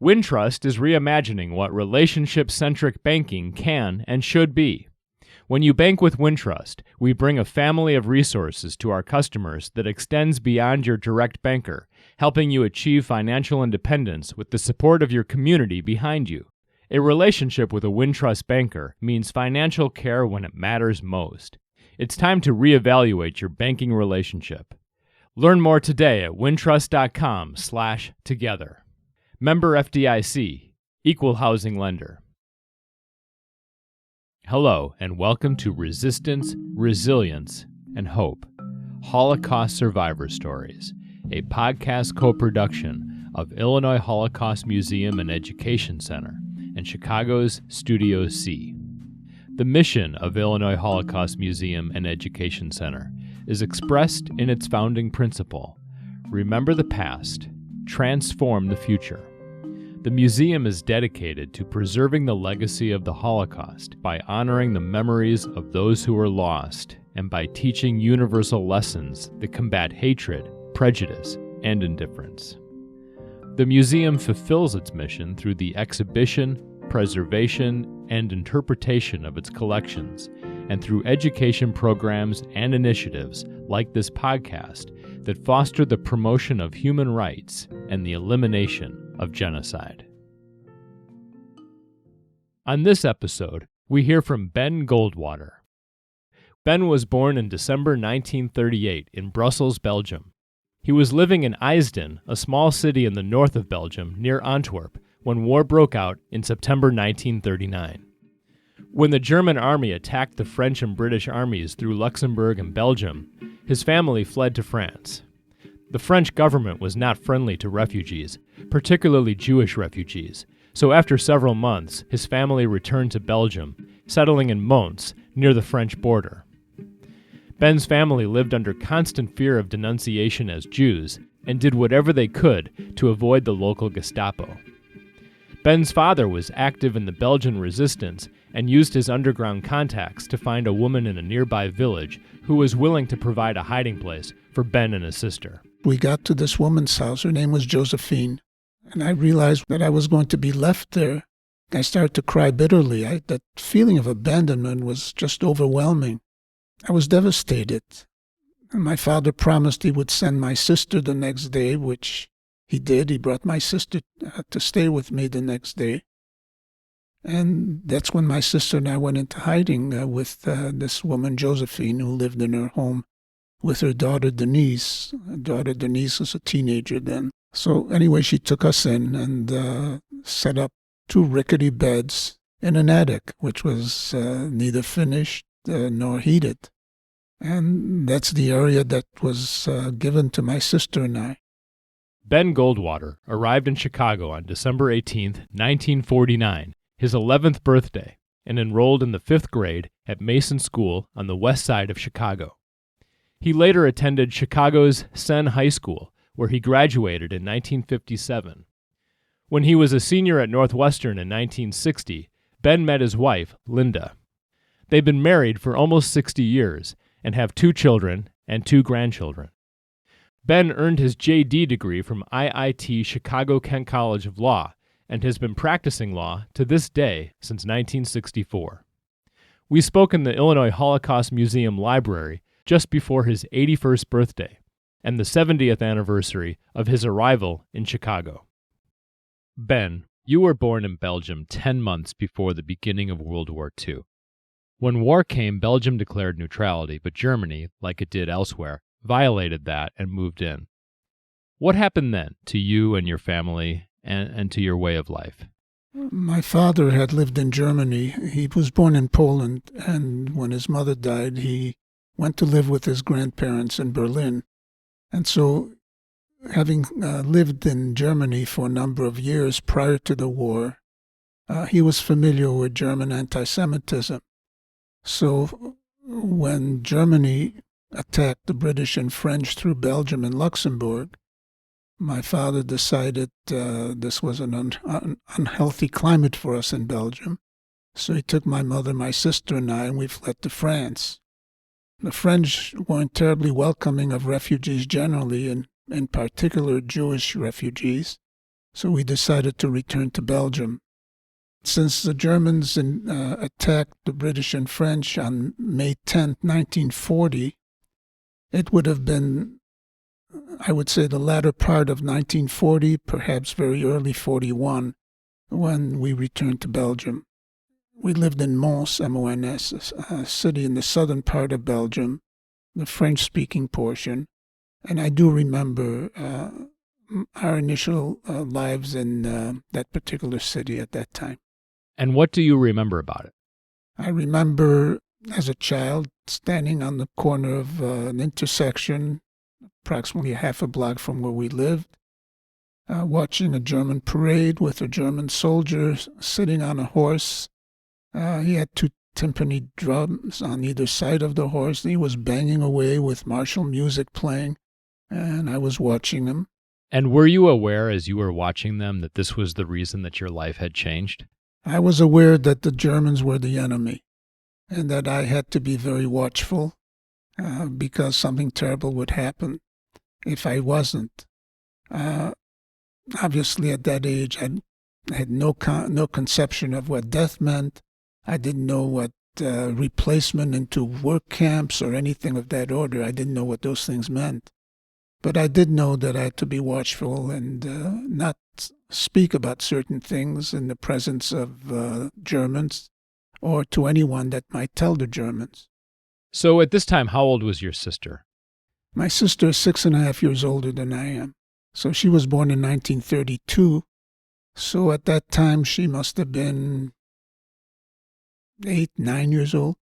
Wintrust is reimagining what relationship-centric banking can and should be. When you bank with Wintrust, we bring a family of resources to our customers that extends beyond your direct banker, helping you achieve financial independence with the support of your community behind you. A relationship with a Wintrust banker means financial care when it matters most. It's time to reevaluate your banking relationship. Learn more today at wintrust.com/together. Member FDIC, Equal Housing Lender. Hello, and welcome to Resistance, Resilience, and Hope, Holocaust Survivor Stories, a podcast co-production of Illinois Holocaust Museum and Education Center and Chicago's Studio C. The mission of Illinois Holocaust Museum and Education Center is expressed in its founding principle: remember the past, transform the future. The museum is dedicated to preserving the legacy of the Holocaust by honoring the memories of those who were lost and by teaching universal lessons that combat hatred, prejudice, and indifference. The museum fulfills its mission through the exhibition, preservation, and interpretation of its collections, and through education programs and initiatives like this podcast that foster the promotion of human rights and the elimination of genocide. On this episode, we hear from Ben Goldwater. Ben was born in December 1938 in Brussels, Belgium. He was living in Eisden, a small city in the north of Belgium near Antwerp, when war broke out in September 1939. When the German army attacked the French and British armies through Luxembourg and Belgium, his family fled to France. The French government was not friendly to refugees, particularly Jewish refugees, so after several months, his family returned to Belgium, settling in Mons, near the French border. Ben's family lived under constant fear of denunciation as Jews and did whatever they could to avoid the local Gestapo. Ben's father was active in the Belgian resistance and used his underground contacts to find a woman in a nearby village who was willing to provide a hiding place for Ben and his sister. We got to this woman's house. Her name was Josephine, and I realized that I was going to be left there. I started to cry bitterly. That feeling of abandonment was just overwhelming. I was devastated. And my father promised he would send my sister the next day, which he did. He brought my sister to stay with me the next day. And that's when my sister and I went into hiding with this woman, Josephine, who lived in her home with her daughter, Denise. Her daughter, Denise, was a teenager then. So anyway, she took us in and set up 2 rickety beds in an attic, which was neither finished nor heated. And that's the area that was given to my sister and I. Ben Goldwater arrived in Chicago on December 18, 1949, his 11th birthday, and enrolled in the 5th grade at Mason School on the west side of Chicago. He later attended Chicago's Senn High School, where he graduated in 1957. When he was a senior at Northwestern in 1960, Ben met his wife, Linda. They've been married for almost 60 years and have 2 children and 2 grandchildren. Ben earned his J.D. degree from IIT Chicago-Kent College of Law and has been practicing law to this day since 1964. We spoke in the Illinois Holocaust Museum Library just before his 81st birthday and the 70th anniversary of his arrival in Chicago. Ben, you were born in Belgium 10 months before the beginning of World War II. When war came, Belgium declared neutrality, but Germany, like it did elsewhere, violated that and moved in. What happened then to you and your family and to your way of life? My father had lived in Germany. He was born in Poland, and when his mother died, he went to live with his grandparents in Berlin. And so, having lived in Germany for a number of years prior to the war, he was familiar with German anti-Semitism. So when Germany attacked the British and French through Belgium and Luxembourg, my father decided this was an unhealthy climate for us in Belgium. So he took my mother, my sister, and I, and we fled to France. The French weren't terribly welcoming of refugees generally, and in particular Jewish refugees. So we decided to return to Belgium. Since the Germans attacked the British and French on May 10th, 1940, it would have been, I would say, the latter part of 1940, perhaps very early 41, when we returned to Belgium. We lived in Mons, M-O-N-S, a city in the southern part of Belgium, the French-speaking portion. And I do remember our initial lives in that particular city at that time. And what do you remember about it? I remember as a child standing on the corner of an intersection, approximately a half a block from where we lived, watching a German parade with a German soldier sitting on a horse. He had two timpani drums on either side of the horse. He was banging away with martial music playing, and I was watching him. And were you aware as you were watching them that this was the reason that your life had changed? I was aware that the Germans were the enemy and that I had to be very watchful because something terrible would happen if I wasn't. Obviously, at that age, I had no conception of what death meant. I didn't know what replacement into work camps or anything of that order. I didn't know what those things meant. But I did know that I had to be watchful and not speak about certain things in the presence of Germans or to anyone that might tell the Germans. So at this time, how old was your sister? My sister is 6.5 years older than I am. So she was born in 1932. So at that time, she must have been 8, 9 years old.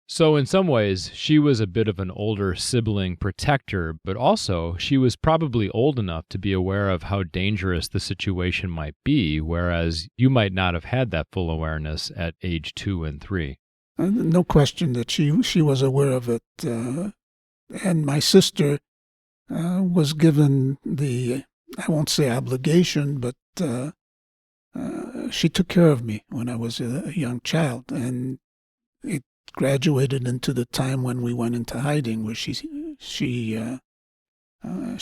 So in some ways, she was a bit of an older sibling protector, but also she was probably old enough to be aware of how dangerous the situation might be, whereas you might not have had that full awareness at age 2 and 3. No question that she was aware of it. And my sister was given the, I won't say obligation, but she took care of me when I was a young child. And it graduated into the time when we went into hiding, where she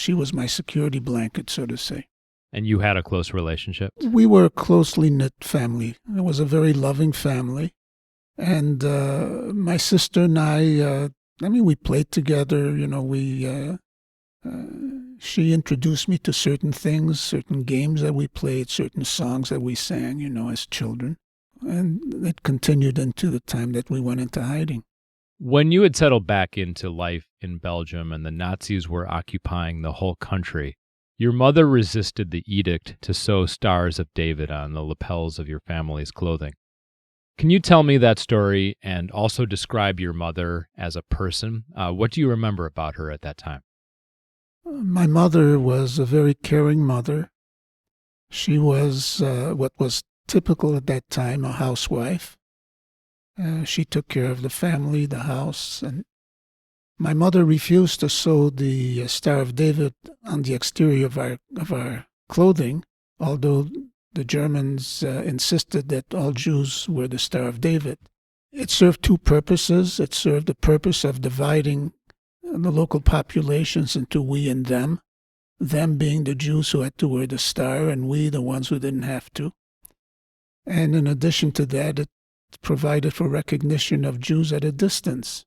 was my security blanket, so to say. And you had a close relationship? We were a closely knit family. It was a very loving family. And my sister and I we played together. You know, she introduced me to certain things, certain games that we played, certain songs that we sang, you know, as children. And it continued into the time that we went into hiding. When you had settled back into life in Belgium and the Nazis were occupying the whole country, your mother resisted the edict to sew Stars of David on the lapels of your family's clothing. Can you tell me that story and also describe your mother as a person? What do you remember about her at that time? My mother was a very caring mother. She was what was typical at that time, a housewife. She took care of the family, the house, and my mother refused to sew the Star of David on the exterior of our clothing, although the Germans insisted that all Jews wear the Star of David. It served two purposes. It served the purpose of dividing the local populations into we and them being the Jews who had to wear the star, and we, the ones who didn't have to. And in addition to that, it provided for recognition of Jews at a distance.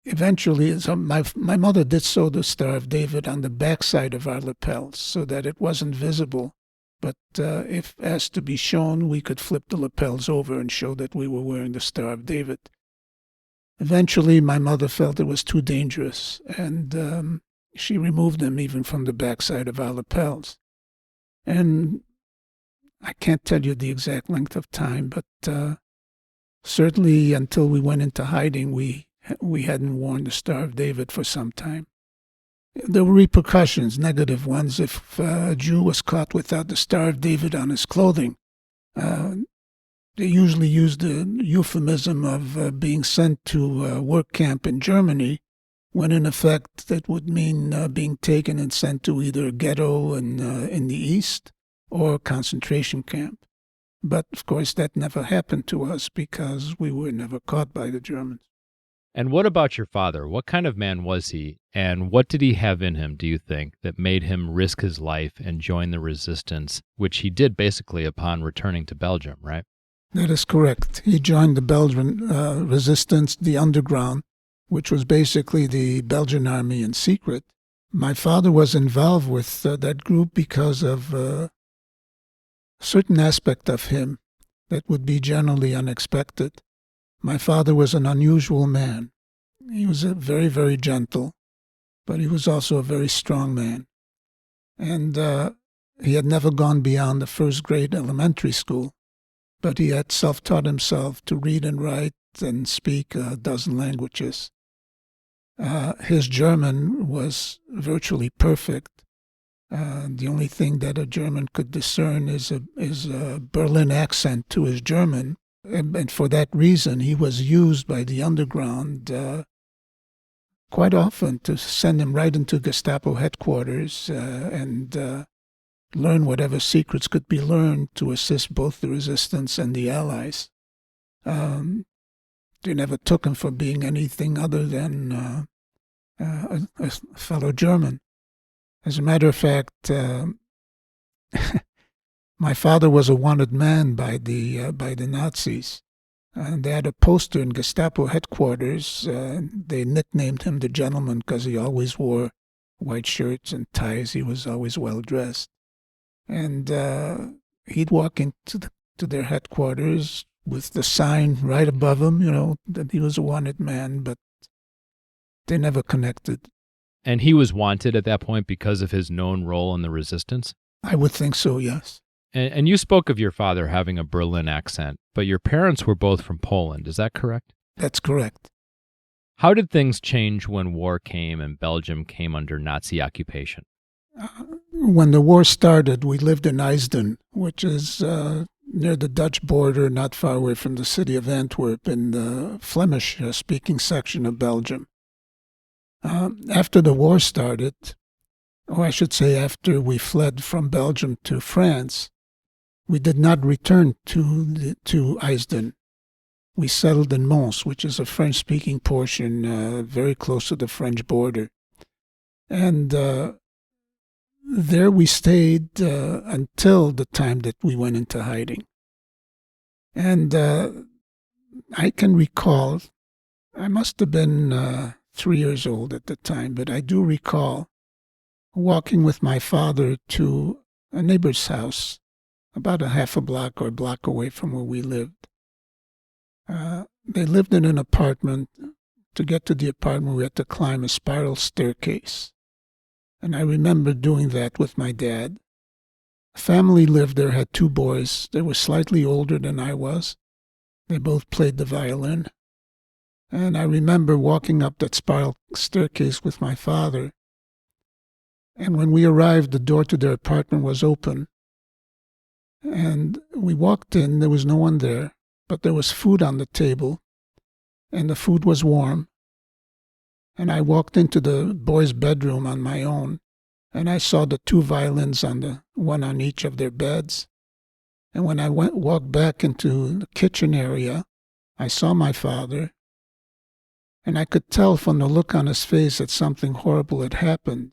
Eventually, my mother did sew the Star of David on the backside of our lapels so that it wasn't visible. But if asked to be shown, we could flip the lapels over and show that we were wearing the Star of David. Eventually, my mother felt it was too dangerous, and she removed them even from the backside of our lapels. And I can't tell you the exact length of time, but certainly until we went into hiding, we hadn't worn the Star of David for some time. There were repercussions, negative ones, if a Jew was caught without the Star of David on his clothing. They usually used the euphemism of being sent to a work camp in Germany, when in effect that would mean being taken and sent to either a ghetto in the east or a concentration camp. But, of course, that never happened to us because we were never caught by the Germans. And what about your father? What kind of man was he, and what did he have in him, do you think, that made him risk his life and join the resistance, which he did basically upon returning to Belgium, right? That is correct. He joined the Belgian resistance, the underground, which was basically the Belgian army in secret. My father was involved with that group because of a certain aspect of him that would be generally unexpected. My father was an unusual man. He was very, very gentle, but he was also a very strong man. And he had never gone beyond the first grade elementary school, but he had self-taught himself to read and write and speak a dozen languages. His German was virtually perfect. The only thing that a German could discern is a Berlin accent to his German. And for that reason, he was used by the underground quite often to send him right into Gestapo headquarters and learn whatever secrets could be learned to assist both the resistance and the Allies. They never took him for being anything other than a fellow German. As a matter of fact, my father was a wanted man by the Nazis. And they had a poster in Gestapo headquarters. They nicknamed him the gentleman because he always wore white shirts and ties. He was always well dressed. And he'd walk into their headquarters with the sign right above him, that he was a wanted man, but they never connected. And he was wanted at that point because of his known role in the resistance? I would think so, yes. And you spoke of your father having a Berlin accent, but your parents were both from Poland. Is that correct? That's correct. How did things change when war came and Belgium came under Nazi occupation? When the war started, we lived in Eisden, which is near the Dutch border, not far away from the city of Antwerp, in the Flemish-speaking section of Belgium. After the war started, or I should say after we fled from Belgium to France, we did not return to Eisden. We settled in Mons, which is a French-speaking portion very close to the French border. And there we stayed until the time that we went into hiding. And I can recall, I must have been 3 years old at the time, but I do recall walking with my father to a neighbor's house about a half a block or a block away from where we lived. They lived in an apartment. To get to the apartment, we had to climb a spiral staircase. And I remember doing that with my dad. A family lived there, had 2 boys. They were slightly older than I was. They both played the violin. And I remember walking up that spiral staircase with my father. And when we arrived, the door to their apartment was open. And we walked in, there was no one there, but there was food on the table, and the food was warm. And I walked into the boys' bedroom on my own, and I saw the 2 violins one on each of their beds. And when I walked back into the kitchen area, I saw my father, and I could tell from the look on his face that something horrible had happened.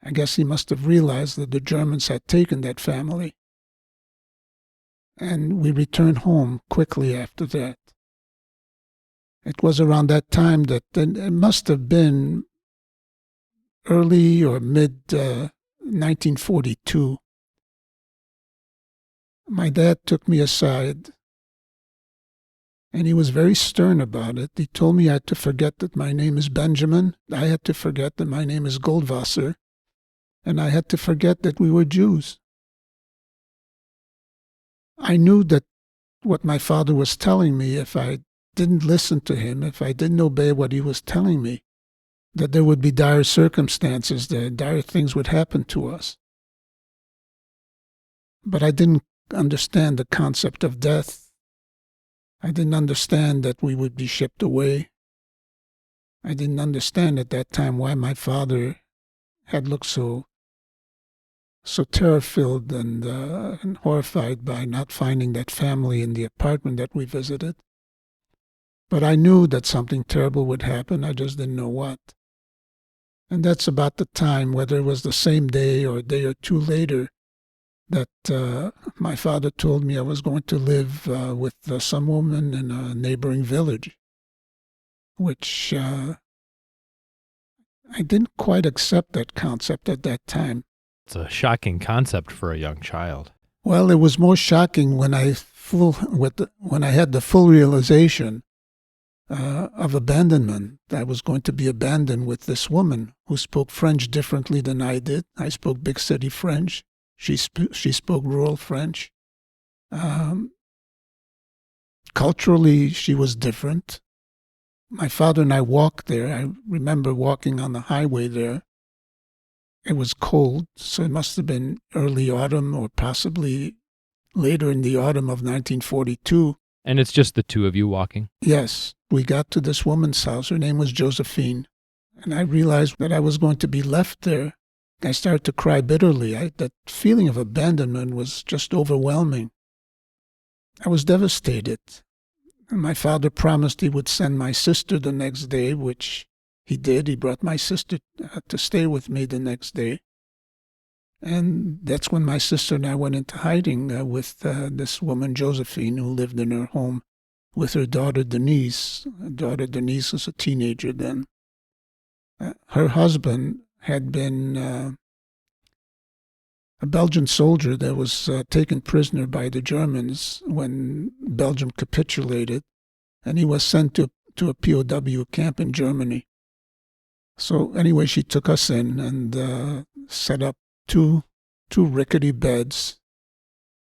I guess he must have realized that the Germans had taken that family. And we returned home quickly after that. It was around that time that it must have been early or mid 1942. My dad took me aside, and he was very stern about it. He told me I had to forget that my name is Benjamin. I had to forget that my name is Goldwater. And I had to forget that we were Jews. I knew that what my father was telling me, if I didn't listen to him, if I didn't obey what he was telling me, that there would be dire circumstances, that dire things would happen to us. But I didn't understand the concept of death. I didn't understand that we would be shipped away. I didn't understand at that time why my father had looked so terror-filled and horrified by not finding that family in the apartment that we visited. But I knew that something terrible would happen. I just didn't know what. And that's about the time, whether it was the same day or a day or two later, that my father told me I was going to live with some woman in a neighboring village, which I didn't quite accept that concept at that time. It's a shocking concept for a young child. Well, it was more shocking when I had the full realization of abandonment. I was going to be abandoned with this woman who spoke French differently than I did. I spoke big city French. She spoke rural French. Culturally, she was different. My father and I walked there. I remember walking on the highway there. It was cold, so it must have been early autumn or possibly later in the autumn of 1942. And it's just the two of you walking? Yes. We got to this woman's house. Her name was Josephine. And I realized that I was going to be left there. I started to cry bitterly. That feeling of abandonment was just overwhelming. I was devastated. And my father promised he would send my sister the next day, which he did. He brought my sister to stay with me the next day. And that's when my sister and I went into hiding with this woman, Josephine, who lived in her home with her daughter, Denise. Her daughter, Denise, was a teenager then. Her husband had been a Belgian soldier that was taken prisoner by the Germans when Belgium capitulated, and he was sent to a POW camp in Germany. So anyway, she took us in and set up two rickety beds.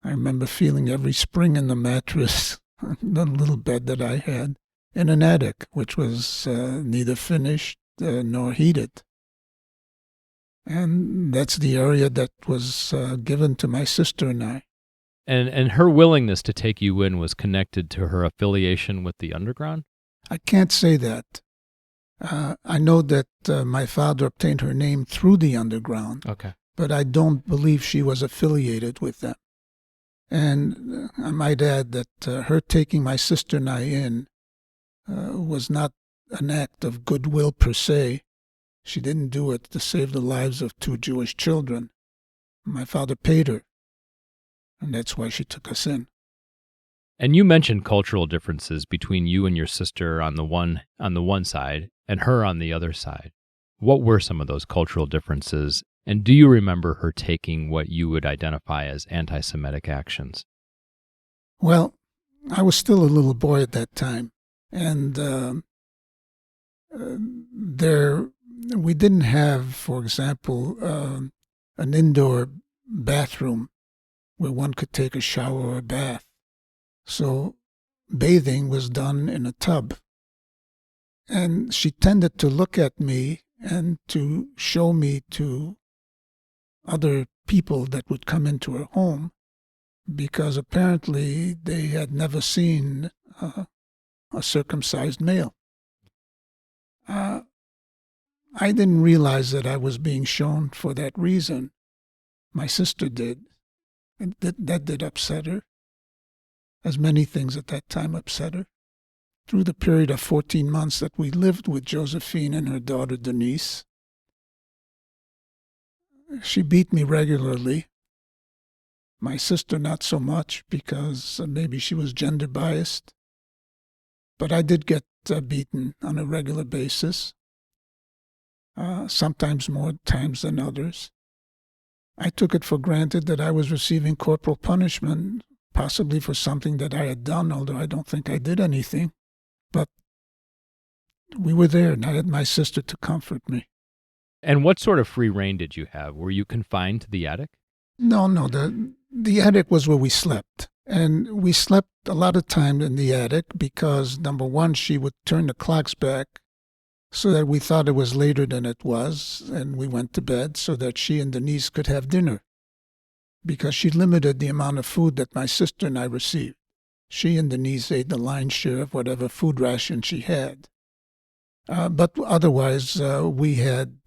I remember feeling every spring in the mattress, the little bed that I had, in an attic, which was neither finished nor heated. And that's the area that was given to my sister and I. And her willingness to take you in was connected to her affiliation with the underground? I can't say that. I know that my father obtained her name through the underground. Okay. But I don't believe she was affiliated with them. And I might add that her taking my sister and I in was not an act of goodwill per se. She didn't do it to save the lives of two Jewish children. My father paid her, and that's why she took us in. And you mentioned cultural differences between you and your sister on the one side and her on the other side. What were some of those cultural differences? And do you remember her taking what you would identify as anti-Semitic actions? Well, I was still a little boy at that time, and we didn't have, for example, an indoor bathroom where one could take a shower or a bath. So bathing was done in a tub. And she tended to look at me and to show me to other people that would come into her home, because apparently they had never seen a circumcised male. I didn't realize that I was being shown for that reason. My sister did. And that did upset her, as many things at that time upset her. Through the period of 14 months that we lived with Josephine and her daughter Denise, she beat me regularly. My sister not so much, because maybe she was gender biased. But I did get beaten on a regular basis, sometimes more times than others. I took it for granted that I was receiving corporal punishment, possibly for something that I had done, although I don't think I did anything. But we were there, and I had my sister to comfort me. And what sort of free reign did you have? Were you confined to the attic? No. The attic was where we slept. And we slept a lot of time in the attic because, number one, she would turn the clocks back so that we thought it was later than it was, and we went to bed so that she and Denise could have dinner, because she limited the amount of food that my sister and I received. She and Denise ate the lion's share of whatever food ration she had. But otherwise, we had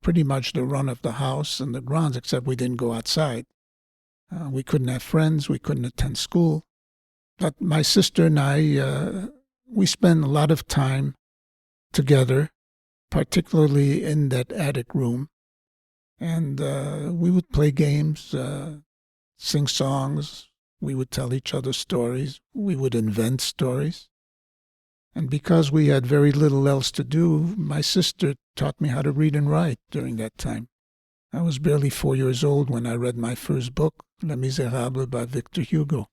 pretty much the run of the house and the grounds, except we didn't go outside. We couldn't have friends. We couldn't attend school. But my sister and I we spent a lot of time together, particularly in that attic room. And we would play games, sing songs. We would tell each other stories. We would invent stories. And because we had very little else to do, my sister taught me how to read and write during that time. I was barely 4 years old when I read my first book, Les Misérables by Victor Hugo.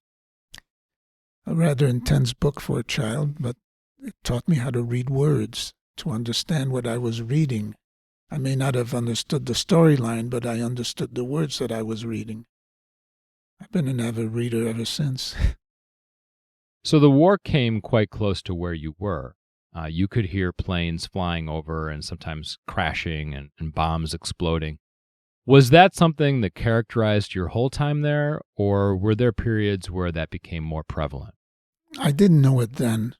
A rather intense book for a child, but it taught me how to read words, to understand what I was reading. I may not have understood the storyline, but I understood the words that I was reading. I've been an avid reader ever since. So the war came quite close to where you were. You could hear planes flying over and sometimes crashing and bombs exploding. Was that something that characterized your whole time there, or were there periods where that became more prevalent? I didn't know it then,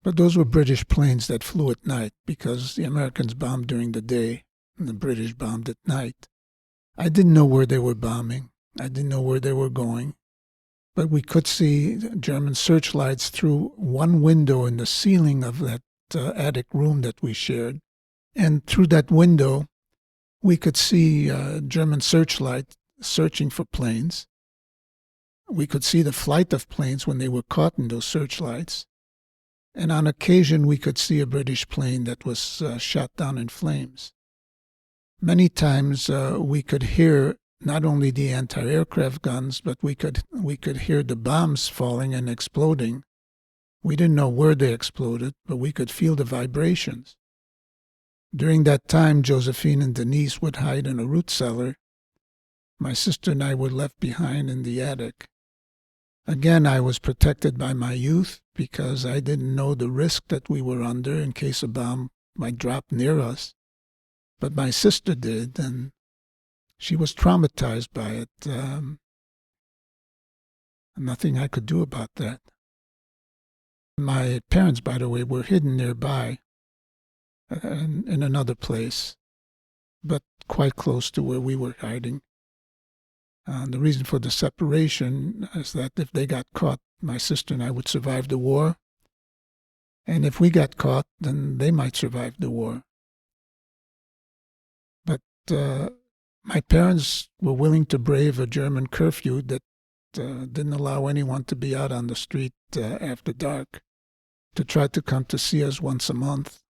but those were British planes that flew at night because the Americans bombed during the day and the British bombed at night. I didn't know where they were bombing. I didn't know where they were going. But we could see German searchlights through one window in the ceiling of that attic room that we shared. And through that window, we could see German searchlight searching for planes. We could see the flight of planes when they were caught in those searchlights. And on occasion, we could see a British plane that was shot down in flames. Many times, we could hear not only the anti-aircraft guns, but we could hear the bombs falling and exploding. We didn't know where they exploded, but we could feel the vibrations. During that time, Josephine and Denise would hide in a root cellar. My sister and I were left behind in the attic. Again, I was protected by my youth because I didn't know the risk that we were under in case a bomb might drop near us. But my sister did, and she was traumatized by it. Nothing I could do about that. My parents, by the way, were hidden nearby in another place, but quite close to where we were hiding. The reason for the separation is that if they got caught, my sister and I would survive the war. And if we got caught, then they might survive the war. But my parents were willing to brave a German curfew that didn't allow anyone to be out on the street after dark, to try to come to see us once a month.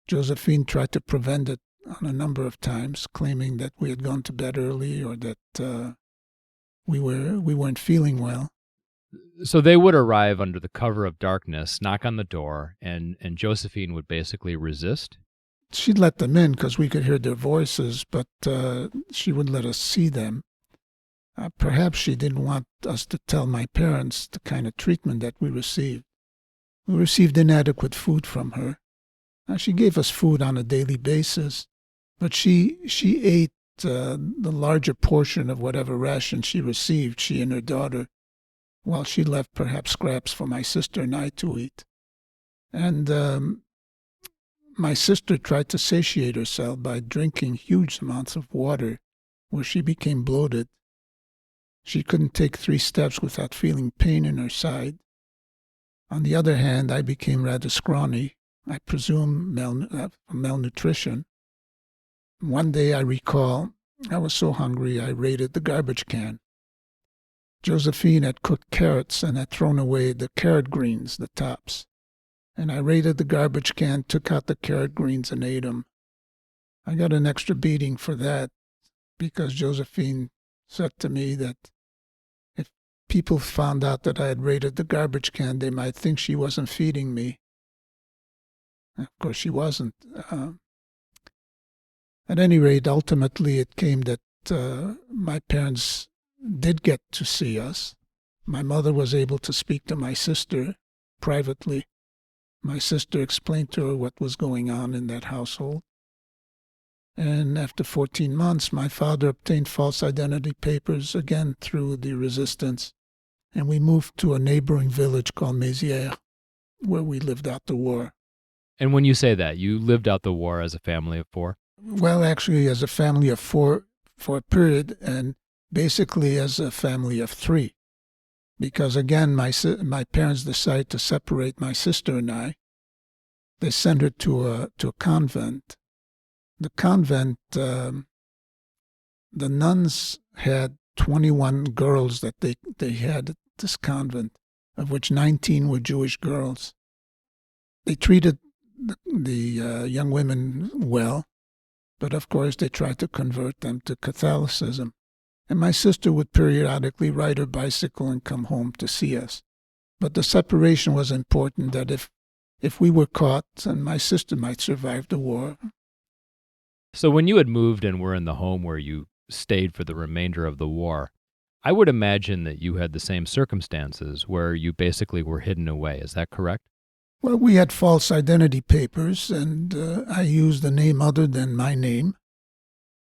Josephine tried to prevent it on a number of times, claiming that we had gone to bed early or that we weren't feeling well. So they would arrive under the cover of darkness, knock on the door, and Josephine would basically resist? She'd let them in because we could hear their voices, but she wouldn't let us see them. Perhaps she didn't want us to tell my parents the kind of treatment that we received. We received inadequate food from her. She gave us food on a daily basis, but she ate the larger portion of whatever ration she received, she and her daughter, while she left perhaps scraps for my sister and I to eat. And my sister tried to satiate herself by drinking huge amounts of water, where she became bloated. She couldn't take 3 steps without feeling pain in her side. On the other hand, I became rather scrawny. I presume malnutrition. One day I recall, I was so hungry I raided the garbage can. Josephine had cooked carrots and had thrown away the carrot greens, the tops. And I raided the garbage can, took out the carrot greens and ate them. I got an extra beating for that because Josephine said to me that if people found out that I had raided the garbage can, they might think she wasn't feeding me. Of course, she wasn't. At any rate, ultimately it came that my parents did get to see us. My mother was able to speak to my sister privately. My sister explained to her what was going on in that household. And after 14 months, my father obtained false identity papers again through the resistance. And we moved to a neighboring village called Mézières, where we lived out the war. And when you say that, you lived out the war as a family of 4? Well, actually, as a family of 4 for a period, and basically as a family of 3. because again, my parents decided to separate my sister and I. They sent her to a convent. The convent, the nuns had 21 girls that they had at this convent, of which 19 were Jewish girls. They treated the young women well, but of course they tried to convert them to Catholicism. And my sister would periodically ride her bicycle and come home to see us. But the separation was important, that if we were caught, and my sister might survive the war. So when you had moved and were in the home where you stayed for the remainder of the war, I would imagine that you had the same circumstances where you basically were hidden away. Is that correct? Well, we had false identity papers, and I used a name other than my name.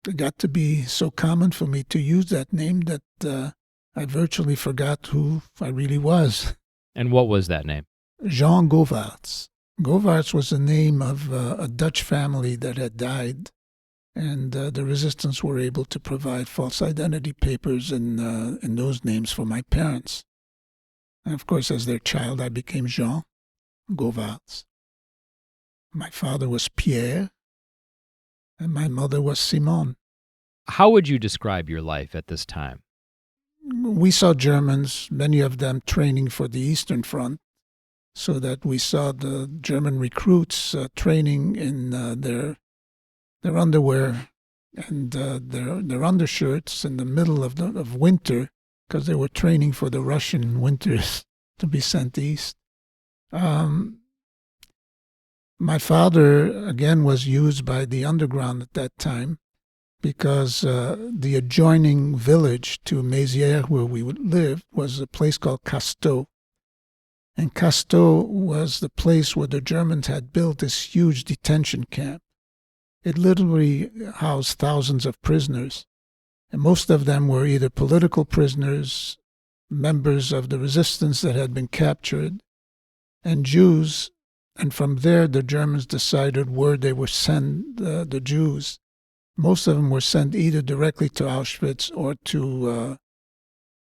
It got to be so common for me to use that name that I virtually forgot who I really was. And what was that name? Jean Goldwater. Goldwater was the name of a Dutch family that had died, and the resistance were able to provide false identity papers in those names for my parents. And of course, as their child, I became Jean Goldwater. My father was Pierre, and my mother was Simone. How would you describe your life at this time? We saw Germans, many of them training for the Eastern Front, so that we saw the German recruits training in their underwear and their undershirts in the middle of winter, because they were training for the Russian winters to be sent east. My father, again, was used by the underground at that time, because the adjoining village to Mézières, where we would live, was a place called Casteau. And Casteau was the place where the Germans had built this huge detention camp. It literally housed thousands of prisoners, and most of them were either political prisoners, members of the resistance that had been captured, and Jews. And from there, the Germans decided where they would send the Jews. Most of them were sent either directly to Auschwitz or to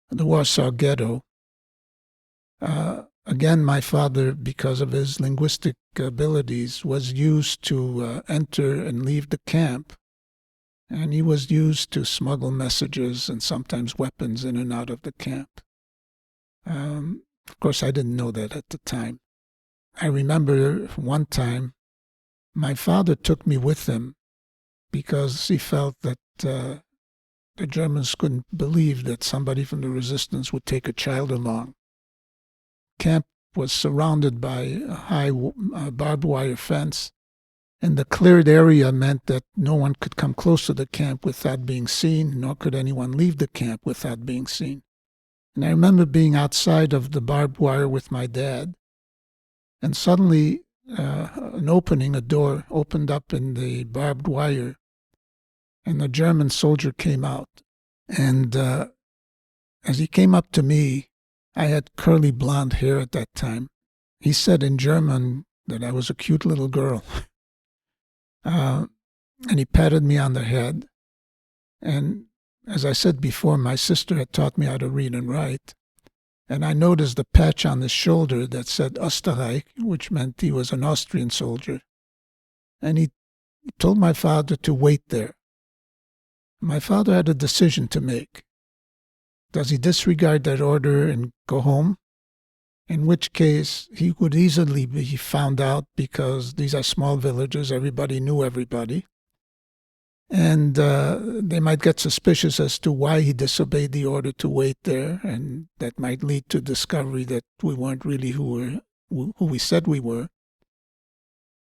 the Warsaw Ghetto. Again, my father, because of his linguistic abilities, was used to enter and leave the camp. And he was used to smuggle messages and sometimes weapons in and out of the camp. Of course, I didn't know that at the time. I remember one time my father took me with him because he felt that the Germans couldn't believe that somebody from the resistance would take a child along. Camp was surrounded by a high barbed wire fence, and the cleared area meant that no one could come close to the camp without being seen, nor could anyone leave the camp without being seen. And I remember being outside of the barbed wire with my dad, and suddenly a door opened up in the barbed wire, and a German soldier came out. And as he came up to me, I had curly blonde hair at that time. He said in German that I was a cute little girl. And he patted me on the head. And as I said before, my sister had taught me how to read and write. And I noticed the patch on his shoulder that said Österreich, which meant he was an Austrian soldier. And he told my father to wait there. My father had a decision to make. Does he disregard that order and go home? In which case, he would easily be found out, because these are small villages, everybody knew everybody. And they might get suspicious as to why he disobeyed the order to wait there, and that might lead to discovery that we weren't really who we said we were.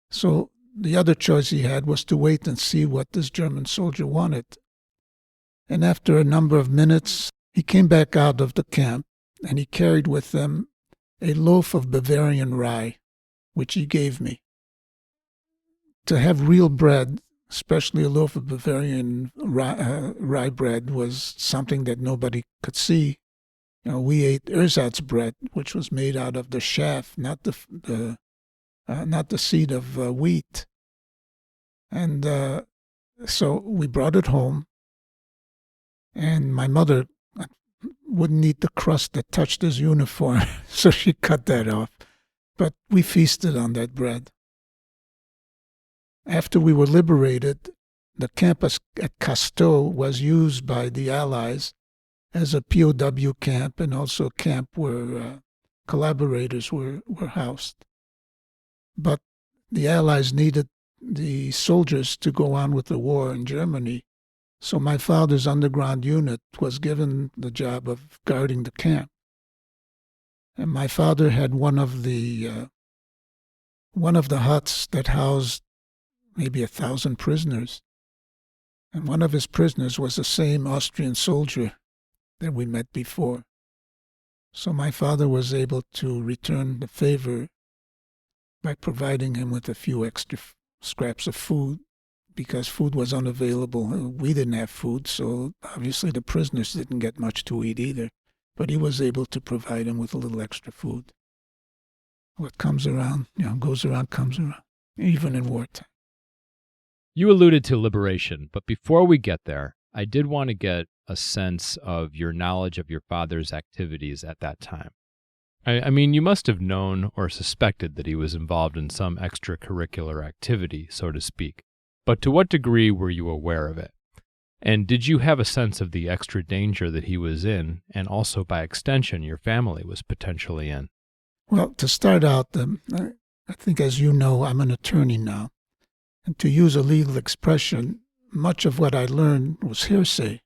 So the other choice he had was to wait and see what this German soldier wanted. And after a number of minutes, he came back out of the camp, and he carried with him a loaf of Bavarian rye, which he gave me. To have real bread, especially a loaf of Bavarian rye bread, was something that nobody could see. You know, we ate ersatz bread, which was made out of the chaff, not the seed of wheat. And so we brought it home, and my mother wouldn't eat the crust that touched his uniform, so she cut that off. But we feasted on that bread. After we were liberated, the campus at Casteau was used by the Allies as a POW camp and also a camp where collaborators were housed. But the Allies needed the soldiers to go on with the war in Germany, so my father's underground unit was given the job of guarding the camp. And my father had one of the huts that housed maybe 1,000 prisoners. And one of his prisoners was the same Austrian soldier that we met before. So my father was able to return the favor by providing him with a few extra scraps of food, because food was unavailable. We didn't have food, so obviously the prisoners didn't get much to eat either. But he was able to provide him with a little extra food. What comes around, goes around, comes around, even in wartime. You alluded to liberation, but before we get there, I did want to get a sense of your knowledge of your father's activities at that time. I mean, you must have known or suspected that he was involved in some extracurricular activity, so to speak. But to what degree were you aware of it? And did you have a sense of the extra danger that he was in, and also by extension your family was potentially in? Well, to start out, I think, as you know, I'm an attorney now. And to use a legal expression, much of what I learned was hearsay,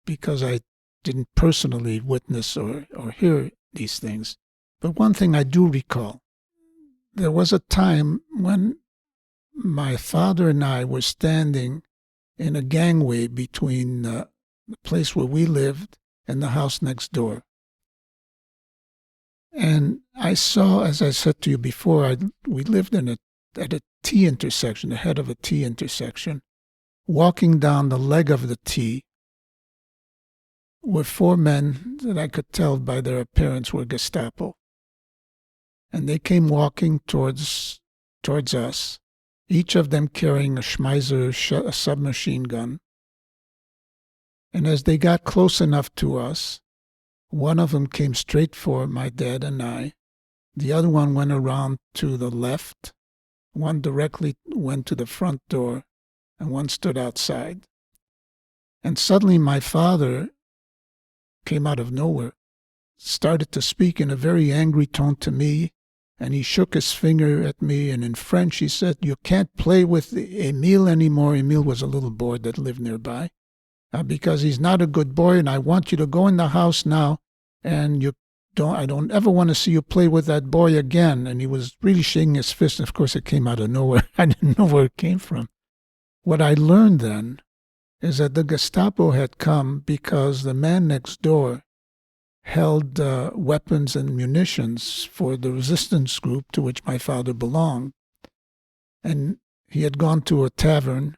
because I didn't personally witness or hear these things. But one thing I do recall, there was a time when my father and I were standing in a gangway between the place where we lived and the house next door. And I saw, as I said to you before, we lived at a T intersection, the head of a T intersection. Walking down the leg of the T were 4 men that I could tell by their appearance were Gestapo. And they came walking towards us, each of them carrying a Schmeiser, a submachine gun. And as they got close enough to us, one of them came straight for my dad and I. The other one went around to the left. One directly went to the front door, and one stood outside. And suddenly my father came out of nowhere, started to speak in a very angry tone to me, and he shook his finger at me, and in French he said, "You can't play with Emile anymore." Emile was a little boy that lived nearby. Because he's not a good boy, and I want you to go in the house now, and I don't ever want to see you play with that boy again. And he was really shaking his fist, and of course it came out of nowhere. I didn't know where it came from. What I learned then is that the Gestapo had come because the man next door held weapons and munitions for the resistance group to which my father belonged. And he had gone to a tavern,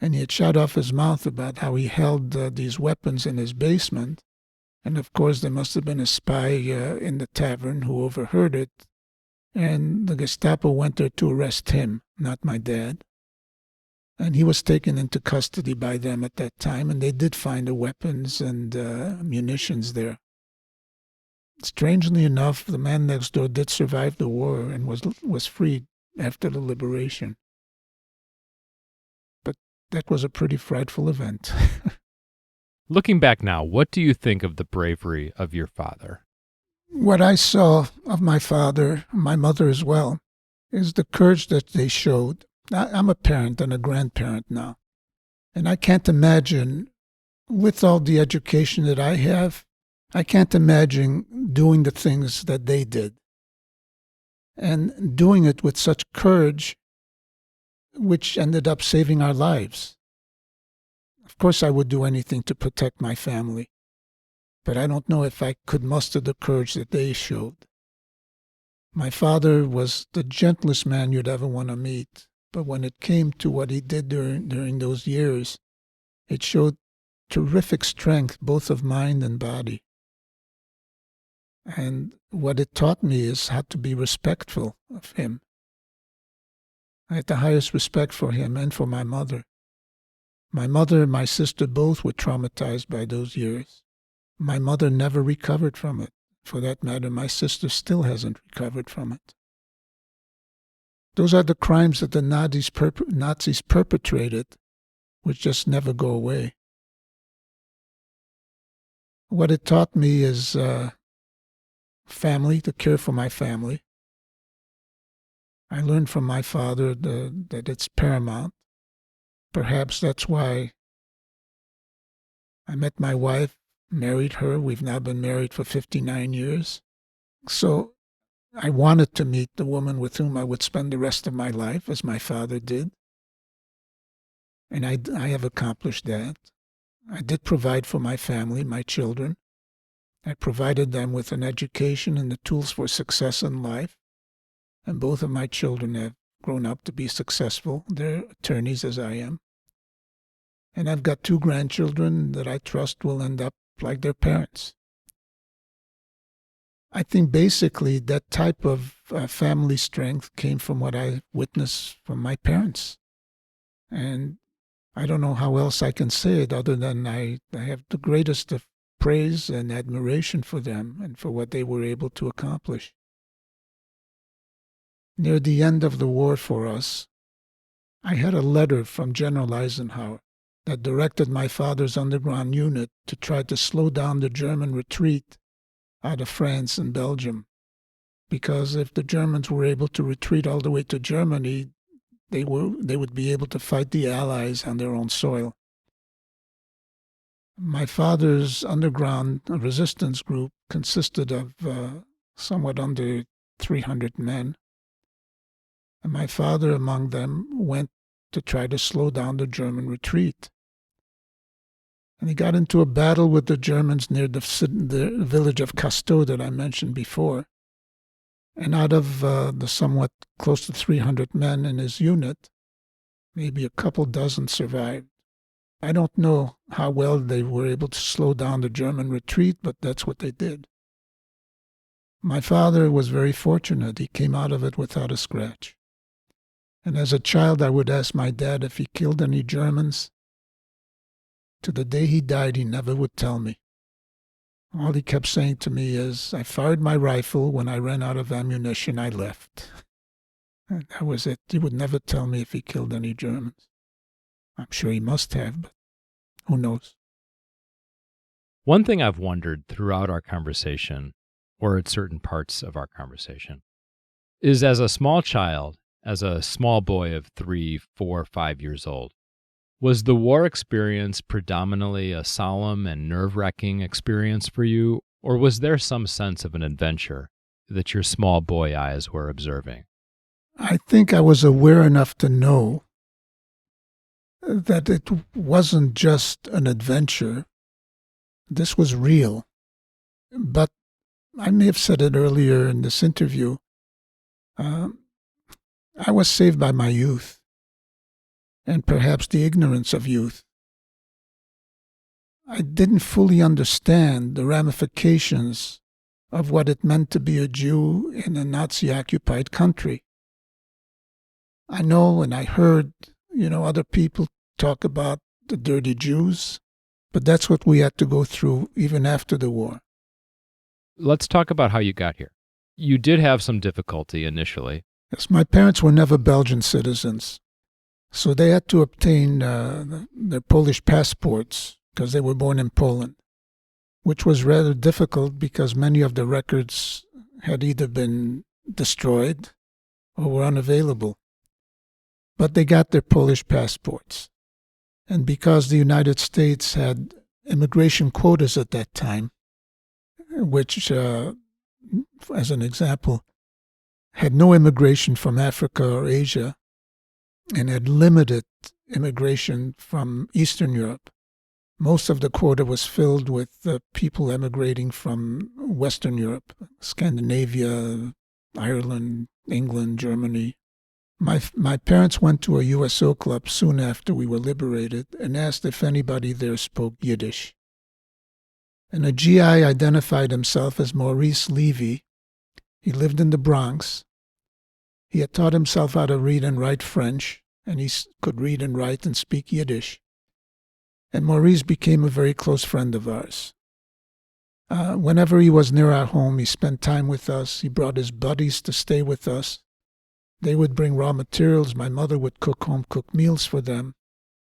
and he had shut off his mouth about how he held these weapons in his basement. And of course there must have been a spy in the tavern who overheard it, and the Gestapo went there to arrest him, not my dad. And he was taken into custody by them at that time, and they did find the weapons and munitions there. Strangely enough, the man next door did survive the war and was freed after the liberation. But that was a pretty frightful event. Looking back now, what do you think of the bravery of your father? What I saw of my father, my mother as well, is the courage that they showed. I'm a parent and a grandparent now, and I can't imagine, with all the education that I have, I can't imagine doing the things that they did, and doing it with such courage, which ended up saving our lives. Of course, I would do anything to protect my family, but I don't know if I could muster the courage that they showed. My father was the gentlest man you'd ever want to meet, but when it came to what he did during those years, it showed terrific strength, both of mind and body. And what it taught me is how to be respectful of him. I had the highest respect for him and for my mother. My mother and my sister both were traumatized by those years. My mother never recovered from it. For that matter, my sister still hasn't recovered from it. Those are the crimes that the Nazis perpetrated, which just never go away. What it taught me is family, to care for my family. I learned from my father that it's paramount. Perhaps that's why I met my wife, married her. We've now been married for 59 years. So I wanted to meet the woman with whom I would spend the rest of my life, as my father did. And I have accomplished that. I did provide for my family, my children. I provided them with an education and the tools for success in life. And both of my children have grown up to be successful. They're attorneys, as I am. And I've got 2 grandchildren that I trust will end up like their parents. I think basically that type of family strength came from what I witnessed from my parents. And I don't know how else I can say it other than I have the greatest of praise and admiration for them and for what they were able to accomplish. Near the end of the war for us, I had a letter from General Eisenhower that directed my father's underground unit to try to slow down the German retreat out of France and Belgium. Because if the Germans were able to retreat all the way to Germany, they would be able to fight the Allies on their own soil. My father's underground resistance group consisted of somewhat under 300 men. And my father among them went to try to slow down the German retreat. And he got into a battle with the Germans near the village of Casteau that I mentioned before. And out of the somewhat close to 300 men in his unit, maybe a couple dozen survived. I don't know how well they were able to slow down the German retreat, but that's what they did. My father was very fortunate. He came out of it without a scratch. And as a child, I would ask my dad if he killed any Germans. To the day he died, he never would tell me. All he kept saying to me is, I fired my rifle. When I ran out of ammunition, I left. And that was it. He would never tell me if he killed any Germans. I'm sure he must have, but who knows? One thing I've wondered throughout our conversation, or at certain parts of our conversation, is as a small child, as a small boy of 3, 4, 5 years old, was the war experience predominantly a solemn and nerve-wracking experience for you, or was there some sense of an adventure that your small boy eyes were observing? I think I was aware enough to know that it wasn't just an adventure. This was real. But I may have said it earlier in this interview. I was saved by my youth, and perhaps the ignorance of youth. I didn't fully understand the ramifications of what it meant to be a Jew in a Nazi-occupied country. I know and I heard, other people talk about the dirty Jews, but that's what we had to go through even after the war. Let's talk about how you got here. You did have some difficulty initially. Yes, my parents were never Belgian citizens, so they had to obtain their Polish passports because they were born in Poland, which was rather difficult because many of the records had either been destroyed or were unavailable. But they got their Polish passports. And because the United States had immigration quotas at that time, which, as an example, had no immigration from Africa or Asia and had limited immigration from Eastern Europe, most of the quota was filled with people emigrating from Western Europe, Scandinavia, Ireland, England, Germany. My parents went to a USO club soon after we were liberated and asked if anybody there spoke Yiddish. And a GI identified himself as Maurice Levy. He lived in the Bronx. He had taught himself how to read and write French, and he could read and write and speak Yiddish. And Maurice became a very close friend of ours. Whenever he was near our home, he spent time with us. He brought his buddies to stay with us. They would bring raw materials. My mother would cook home-cooked meals for them.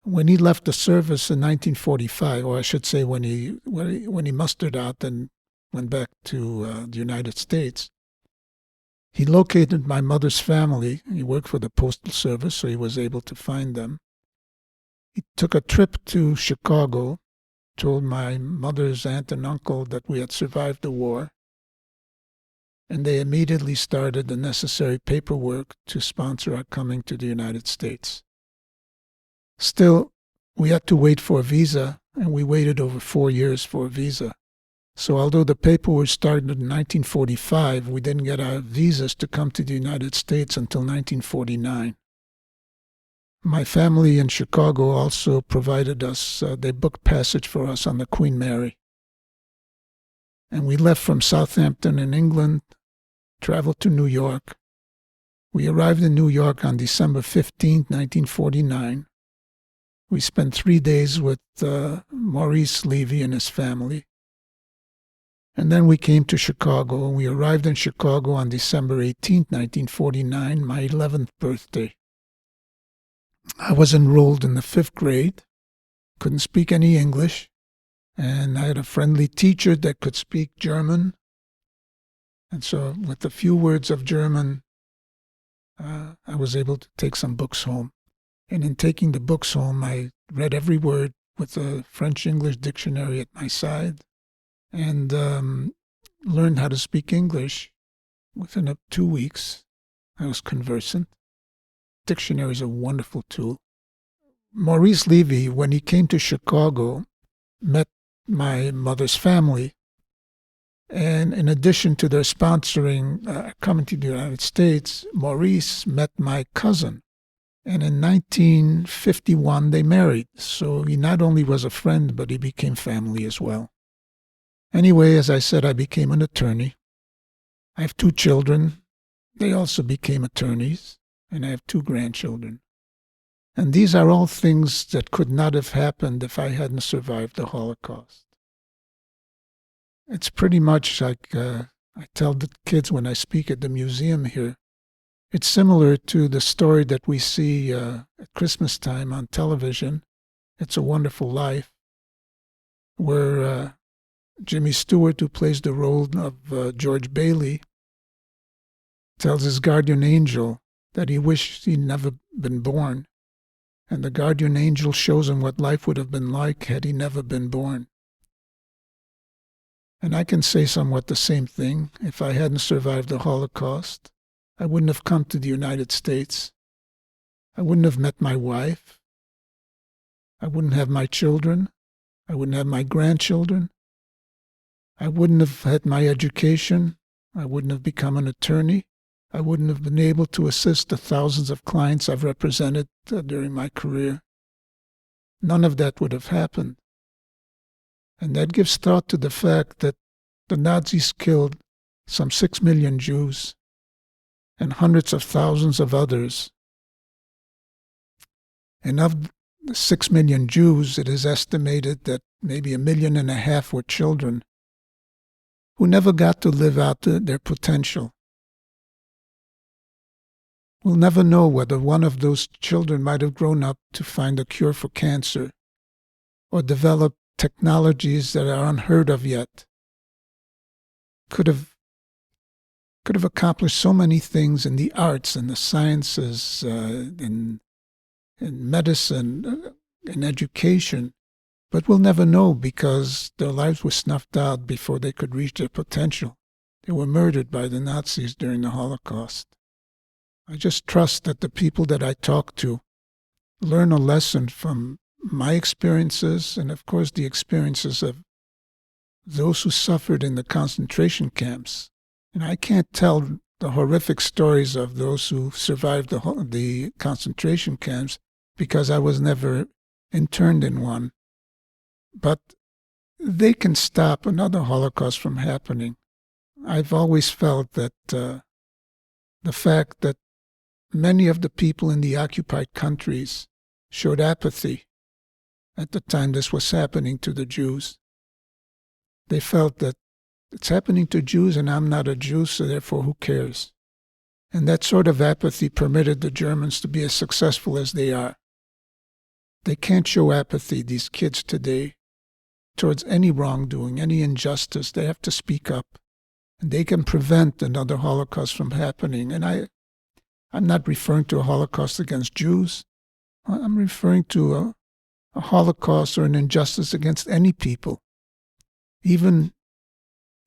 When he left the service in 1945, or I should say when he mustered out and went back to the United States, he located my mother's family. He worked for the Postal Service, so he was able to find them. He took a trip to Chicago, told my mother's aunt and uncle that we had survived the war, and they immediately started the necessary paperwork to sponsor our coming to the United States. Still, we had to wait for a visa, and we waited over 4 years for a visa. So although the paperwork started in 1945, we didn't get our visas to come to the United States until 1949. My family in Chicago also provided us, they booked passage for us on the Queen Mary. And we left from Southampton in England, traveled to New York. We arrived in New York on December 15, 1949. We spent 3 days with Maurice Levy and his family. And then we came to Chicago, and we arrived in Chicago on December 18, 1949, my 11th birthday. I was enrolled in the 5th grade, couldn't speak any English, and I had a friendly teacher that could speak German. And so with a few words of German, I was able to take some books home. And in taking the books home, I read every word with a French-English dictionary at my side, and learned how to speak English. Within 2 weeks, I was conversant. Dictionary is a wonderful tool. Maurice Levy, when he came to Chicago, met my mother's family. And in addition to their sponsoring coming to the United States, Maurice met my cousin. And in 1951, they married. So he not only was a friend, but he became family as well. Anyway, as I said, I became an attorney. I have 2 children. They also became attorneys, and I have 2 grandchildren. And these are all things that could not have happened if I hadn't survived the Holocaust. It's pretty much like I tell the kids when I speak at the museum here. It's similar to the story that we see at Christmas time on television, It's a Wonderful Life, where Jimmy Stewart, who plays the role of George Bailey, tells his guardian angel that he wished he'd never been born. And the guardian angel shows him what life would have been like had he never been born. And I can say somewhat the same thing. If I hadn't survived the Holocaust, I wouldn't have come to the United States. I wouldn't have met my wife. I wouldn't have my children. I wouldn't have my grandchildren. I wouldn't have had my education. I wouldn't have become an attorney. I wouldn't have been able to assist the thousands of clients I've represented during my career. None of that would have happened. And that gives thought to the fact that the Nazis killed some 6 million Jews and hundreds of thousands of others. And of the 6 million Jews, it is estimated that maybe 1.5 million were children who never got to live out their potential. We'll never know whether one of those children might have grown up to find a cure for cancer or develop technologies that are unheard of yet. Could have accomplished so many things in the arts and the sciences, in medicine, in education, but we'll never know because their lives were snuffed out before they could reach their potential. They were murdered by the Nazis during the Holocaust. I just trust that the people that I talk to learn a lesson from my experiences and, of course, the experiences of those who suffered in the concentration camps. And I can't tell the horrific stories of those who survived the concentration camps because I was never interned in one. But they can stop another Holocaust from happening. I've always felt that the fact that many of the people in the occupied countries showed apathy at the time this was happening to the Jews. They felt that It's happening to Jews, and I'm not a Jew, so therefore who cares? And that sort of apathy permitted the Germans to be as successful as they are. They can't show apathy, these kids today, towards any wrongdoing, any injustice. They have to speak up. And they can prevent another Holocaust from happening. And I'm not referring to a Holocaust against Jews. I'm referring to a Holocaust or an injustice against any people, even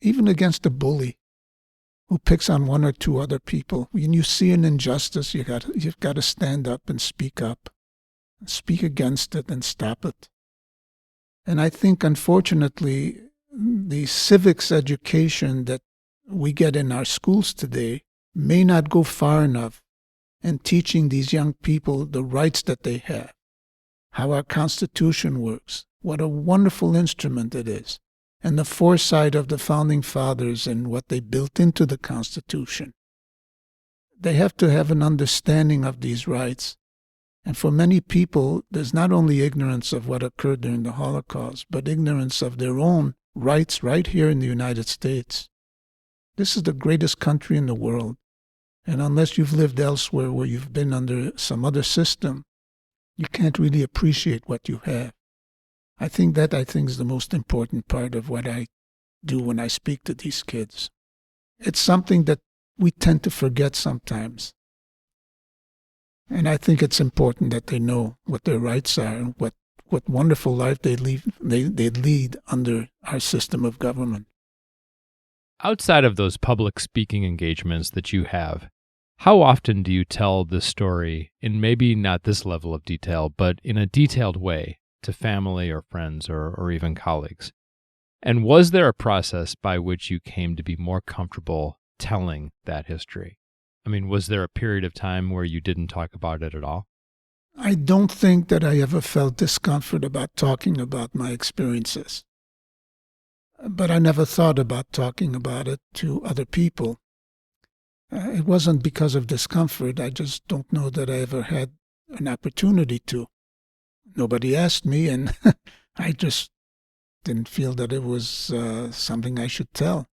against a bully who picks on one or two other people. When you see an injustice, you've got to stand up and speak up, speak against it and stop it. And I think, unfortunately, the civics education that we get in our schools today may not go far enough in teaching these young people the rights that they have, how our Constitution works, what a wonderful instrument it is, and the foresight of the Founding Fathers and what they built into the Constitution. They have to have an understanding of these rights. And for many people, there's not only ignorance of what occurred during the Holocaust, but ignorance of their own rights right here in the United States. This is the greatest country in the world. And unless you've lived elsewhere where you've been under some other system, you can't really appreciate what you have. I think is the most important part of what I do when I speak to these kids. It's something that we tend to forget sometimes. And I think it's important that they know what their rights are and what wonderful life they lead under our system of government. Outside of those public speaking engagements that you have, how often do you tell this story in maybe not this level of detail, but in a detailed way to family or friends or even colleagues? And was there a process by which you came to be more comfortable telling that history? I mean, was there a period of time where you didn't talk about it at all? I don't think that I ever felt discomfort about talking about my experiences. But I never thought about talking about it to other people. It wasn't because of discomfort. I just don't know that I ever had an opportunity to. Nobody asked me, and I just didn't feel that it was something I should tell.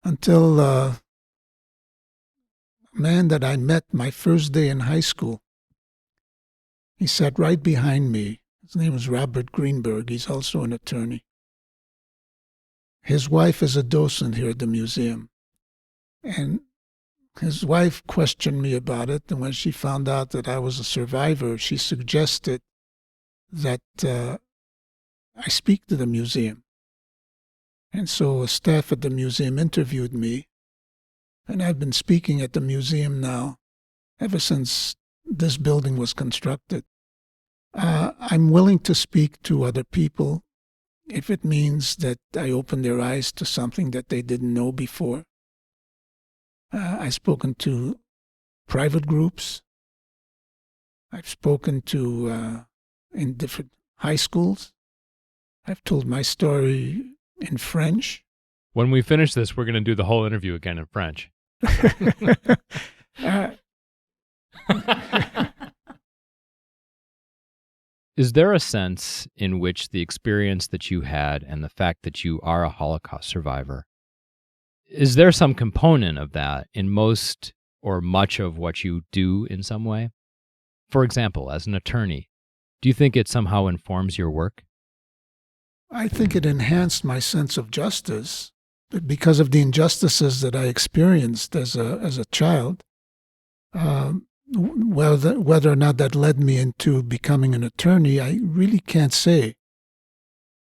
Until a man that I met my first day in high school, he sat right behind me. His name was Robert Greenberg. He's also an attorney. His wife is a docent here at the museum. And his wife questioned me about it, and when she found out that I was a survivor, she suggested that I speak to the museum. And so staff at the museum interviewed me, and I've been speaking at the museum now ever since this building was constructed. I'm willing to speak to other people if it means that I open their eyes to something that they didn't know before. I've spoken to private groups. I've spoken to in different high schools. I've told my story in French. When we finish this, we're going to do the whole interview again in French. Is there a sense in which the experience that you had and the fact that you are a Holocaust survivor, is there some component of that in most or much of what you do in some way? For example, as an attorney, do you think it somehow informs your work? I think it enhanced my sense of justice because of the injustices that I experienced as a child. Whether or not that led me into becoming an attorney, I really can't say.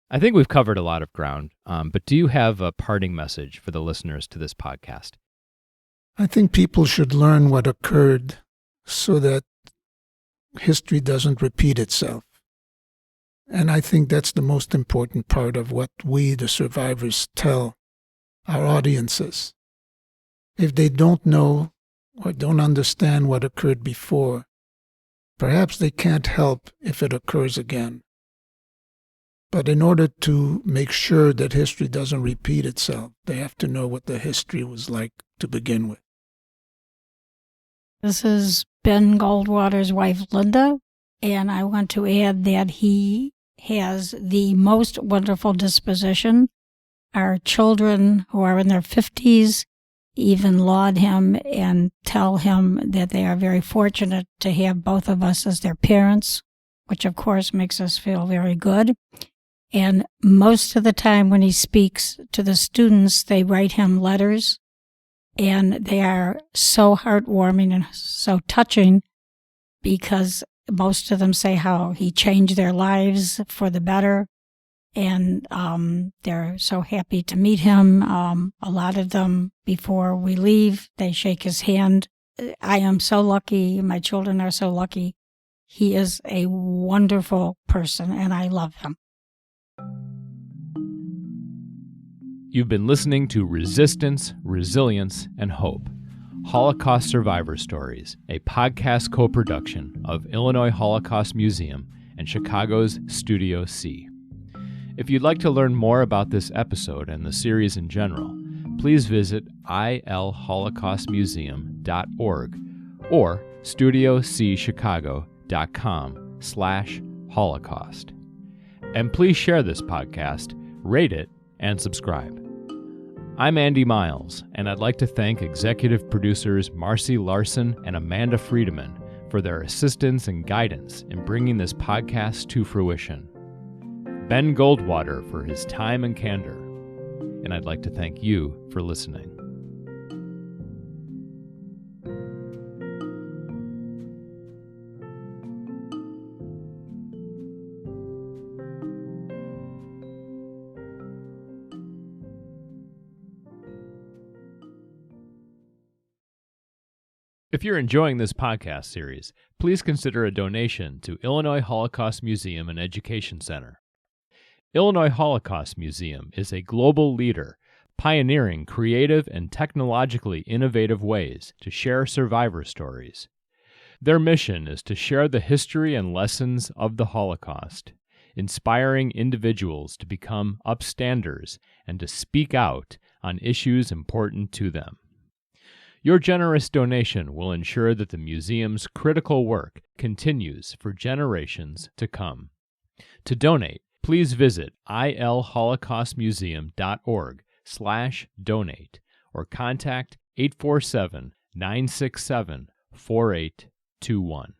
I think we've covered a lot of ground, but do you have a parting message for the listeners to this podcast? I think people should learn what occurred so that history doesn't repeat itself. And I think that's the most important part of what we, the survivors, tell our audiences. If they don't know or don't understand what occurred before, perhaps they can't help if it occurs again. But in order to make sure that history doesn't repeat itself, they have to know what the history was like to begin with. This is Ben Goldwater's wife, Linda, and I want to add that he has the most wonderful disposition. Our children, who are in their 50s, even laud him and tell him that they are very fortunate to have both of us as their parents, which of course makes us feel very good. And most of the time when he speaks to the students, they write him letters, and they are so heartwarming and so touching because most of them say how he changed their lives for the better, and they're so happy to meet him. A lot of them, before we leave, they shake his hand. I am so lucky. My children are so lucky. He is a wonderful person, and I love him. You've been listening to Resistance, Resilience, and Hope, Holocaust Survivor Stories, a podcast co-production of Illinois Holocaust Museum and Chicago's Studio C. If you'd like to learn more about this episode and the series in general, please visit ilholocaustmuseum.org or studiocchicago.com/Holocaust. And please share this podcast, rate it, and subscribe. I'm Andy Miles, and I'd like to thank executive producers Marcy Larson and Amanda Friedemann for their assistance and guidance in bringing this podcast to fruition. Ben Goldwater for his time and candor, and I'd like to thank you for listening. If you're enjoying this podcast series, please consider a donation to Illinois Holocaust Museum and Education Center. Illinois Holocaust Museum is a global leader, pioneering creative and technologically innovative ways to share survivor stories. Their mission is to share the history and lessons of the Holocaust, inspiring individuals to become upstanders and to speak out on issues important to them. Your generous donation will ensure that the museum's critical work continues for generations to come. To donate, please visit ilholocaustmuseum.org/donate or contact 847-967-4821.